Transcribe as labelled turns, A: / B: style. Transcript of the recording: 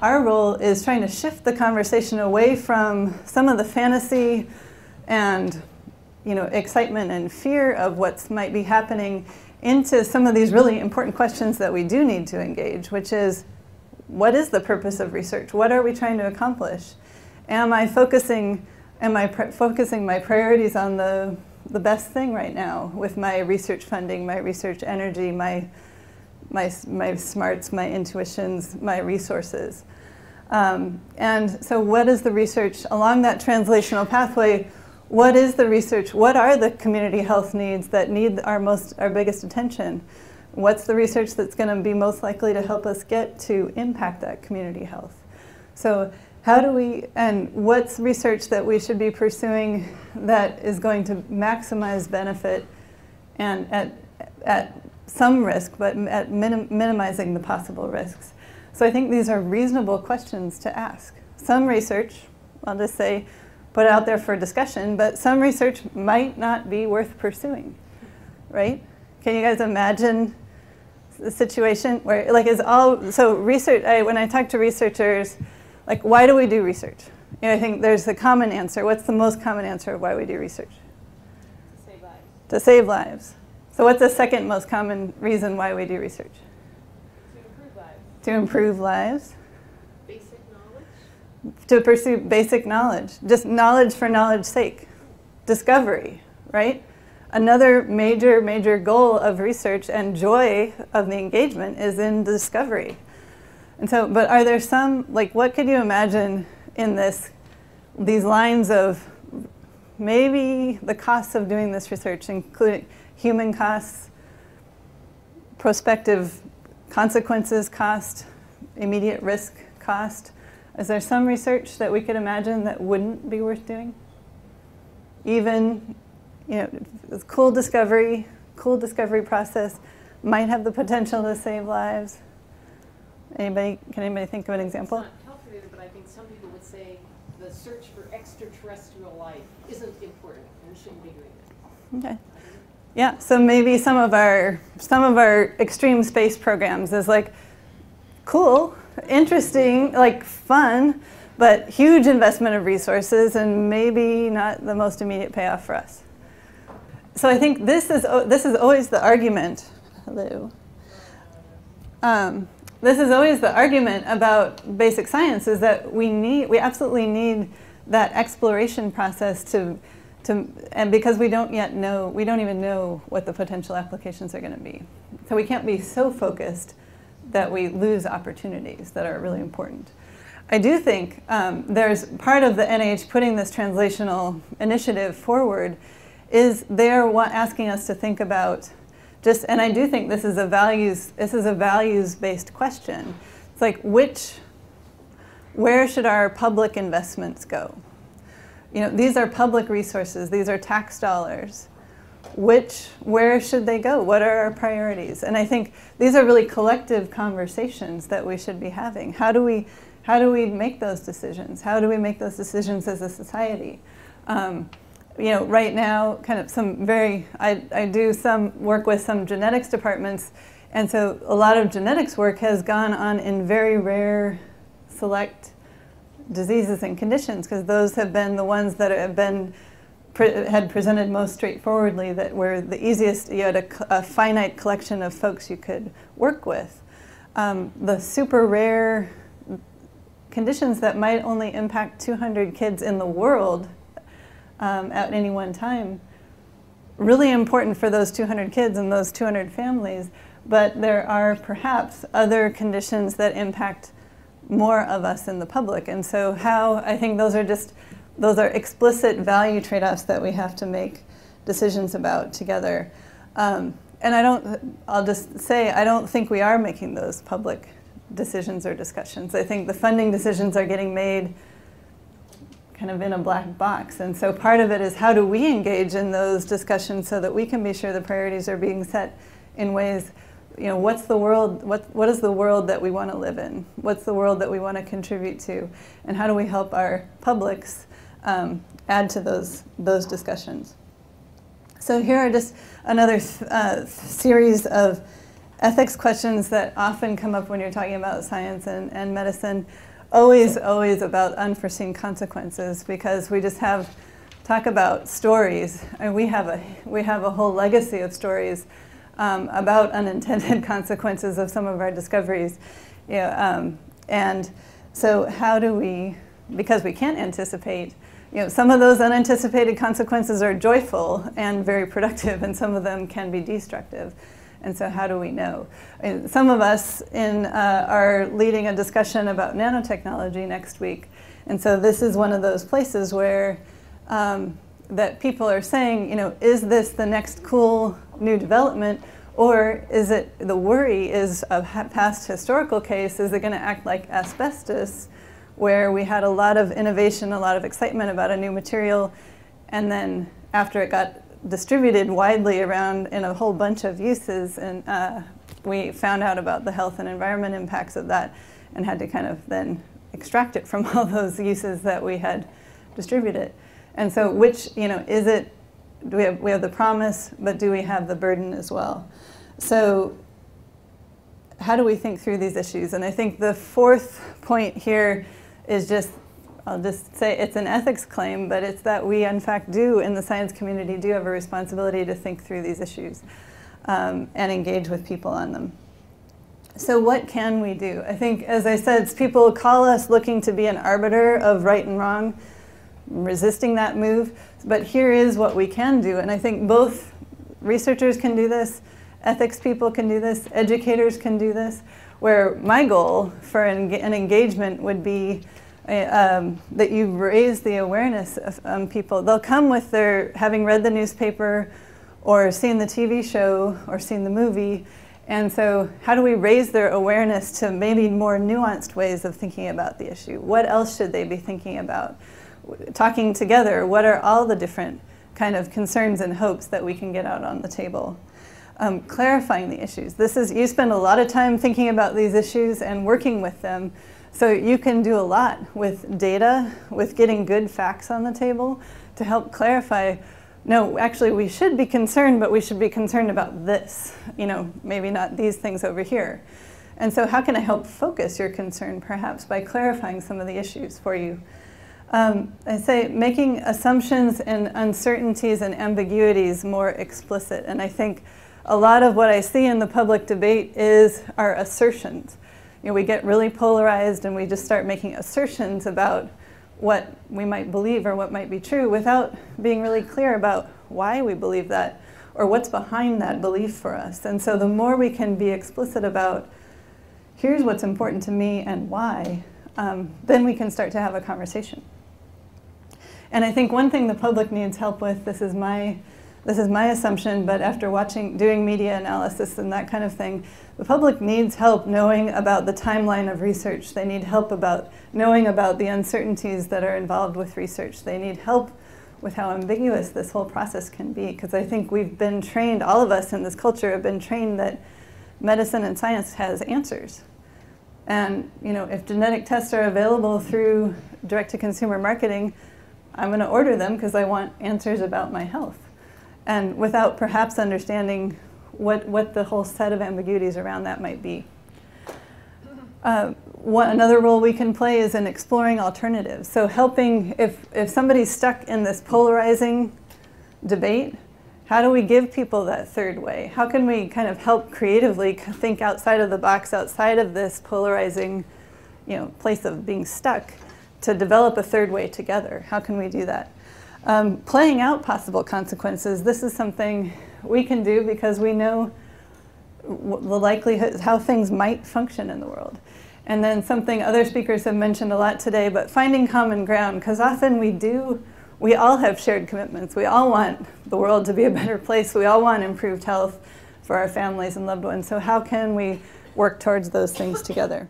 A: our role is trying to shift the conversation away from some of the fantasy and excitement and fear of what might be happening into some of these really important questions that we do need to engage, which is, what is the purpose of research? What are we trying to accomplish? Am I focusing my priorities on the best thing right now with my research funding, my research energy, my smarts, my intuitions, my resources? And so what is the research along that translational pathway? What is the research? What are the community health needs that need our biggest attention? What's the research that's going to be most likely to help us get to impact that community health? So what's research that we should be pursuing that is going to maximize benefit and at some risk, but at minimizing the possible risks? So I think these are reasonable questions to ask. Some research, I'll just say, put it out there for discussion, but some research might not be worth pursuing, right? Can you guys imagine the situation where, research, when I talk to researchers, why do we do research? I think there's a common answer. What's the most common answer of why we do research?
B: To save lives.
A: To save lives. So what's the second most common reason why we do research?
B: To improve lives.
A: To improve lives.
B: Basic knowledge.
A: To pursue basic knowledge. Just knowledge for knowledge's sake. Discovery, right? Another major goal of research and joy of the engagement is in discovery. And so, but are there some, what could you imagine in these lines of maybe the costs of doing this research, including human costs, prospective consequences cost, immediate risk cost? Is there some research that we could imagine that wouldn't be worth doing? Even, cool discovery process might have the potential to save lives. Can anybody think of an example?
B: It's not health related, but I think some people would say the search for extraterrestrial life isn't important and we shouldn't be doing it.
A: Okay. Yeah, so maybe some of our extreme space programs is cool, interesting, fun, but huge investment of resources and maybe not the most immediate payoff for us. So I think this is always the argument. Hello. This is always the argument about basic science, is that we absolutely need that exploration process and because we don't even know what the potential applications are going to be. So we can't be so focused that we lose opportunities that are really important. I do think there's part of the NIH putting this translational initiative forward is they're asking us to think about and I do think this is a values-based question. It's where should our public investments go? These are public resources, these are tax dollars. Where should they go? What are our priorities? And I think these are really collective conversations that we should be having. How do we make those decisions? How do we make those decisions as a society? Right now, I do some work with some genetics departments, and so a lot of genetics work has gone on in very rare, select diseases and conditions, because those have been the ones that had presented most straightforwardly, that were the easiest. You had a finite collection of folks you could work with. The super rare conditions that might only impact 200 kids in the world at any one time, really important for those 200 kids and those 200 families, but there are perhaps other conditions that impact more of us in the public. And so I think those are explicit value trade-offs that we have to make decisions about together. And I'll just say, I don't think we are making those public decisions or discussions. I think the funding decisions are getting made kind of in a black box. And so part of it is, how do we engage in those discussions so that we can be sure the priorities are being set in ways, what's the world, what is the world that we want to live in? What's the world that we want to contribute to? And how do we help our publics add to those discussions? So here are just another series of ethics questions that often come up when you're talking about science and medicine, always about unforeseen consequences, because we just talk about stories, and we have a whole legacy of stories about unintended consequences of some of our discoveries. And so how do we, because we can't anticipate, some of those unanticipated consequences are joyful and very productive, and some of them can be destructive. And so how do we know? And some of us are leading a discussion about nanotechnology next week. And so this is one of those places where that people are saying, is this the next cool new development? Or is it, the worry is of past historical case, is it going to act like asbestos, where we had a lot of innovation, a lot of excitement about a new material, and then after it got distributed widely around in a whole bunch of uses, and we found out about the health and environment impacts of that and had to kind of then extract it from all those uses that we had distributed. And so which, is it, we have the promise, but do we have the burden as well? So how do we think through these issues? And I think the fourth point here is I'll just say it's an ethics claim, but it's that we in fact do, in the science community, do have a responsibility to think through these issues and engage with people on them. So what can we do? I think, as I said, people call us looking to be an arbiter of right and wrong, resisting that move, but here is what we can do. And I think both researchers can do this, ethics people can do this, educators can do this, where my goal for an engagement would be that you raise the awareness of people. They'll come with their having read the newspaper or seen the TV show or seen the movie, and so how do we raise their awareness to maybe more nuanced ways of thinking about the issue? What else should they be thinking about? Talking together, what are all the different kind of concerns and hopes that we can get out on the table? Clarifying the issues. You spend a lot of time thinking about these issues and working with them, so you can do a lot with data, with getting good facts on the table to help clarify, no, actually we should be concerned, but we should be concerned about this, maybe not these things over here. And so how can I help focus your concern, perhaps, by clarifying some of the issues for you? I say making assumptions and uncertainties and ambiguities more explicit. And I think a lot of what I see in the public debate is our assertions. We get really polarized and we just start making assertions about what we might believe or what might be true without being really clear about why we believe that or what's behind that belief for us. And so the more we can be explicit about, here's what's important to me and why, then we can start to have a conversation. And I think one thing the public needs help with, this is my assumption, but after doing media analysis and that kind of thing, the public needs help knowing about the timeline of research. They need help about knowing about the uncertainties that are involved with research. They need help with how ambiguous this whole process can be, because I think we've been trained, all of us in this culture have been trained that medicine and science has answers. And if genetic tests are available through direct-to-consumer marketing, I'm going to order them because I want answers about my health. And without perhaps understanding what the whole set of ambiguities around that might be. Another role we can play is in exploring alternatives. So helping, if somebody's stuck in this polarizing debate, how do we give people that third way? How can we kind of help creatively think outside of the box, outside of this polarizing place of being stuck, to develop a third way together? How can we do that? Playing out possible consequences. This is something we can do because we know the likelihood, how things might function in the world. And then something other speakers have mentioned a lot today, but finding common ground, because often we all have shared commitments. We all want the world to be a better place. We all want improved health for our families and loved ones. So how can we work towards those things together?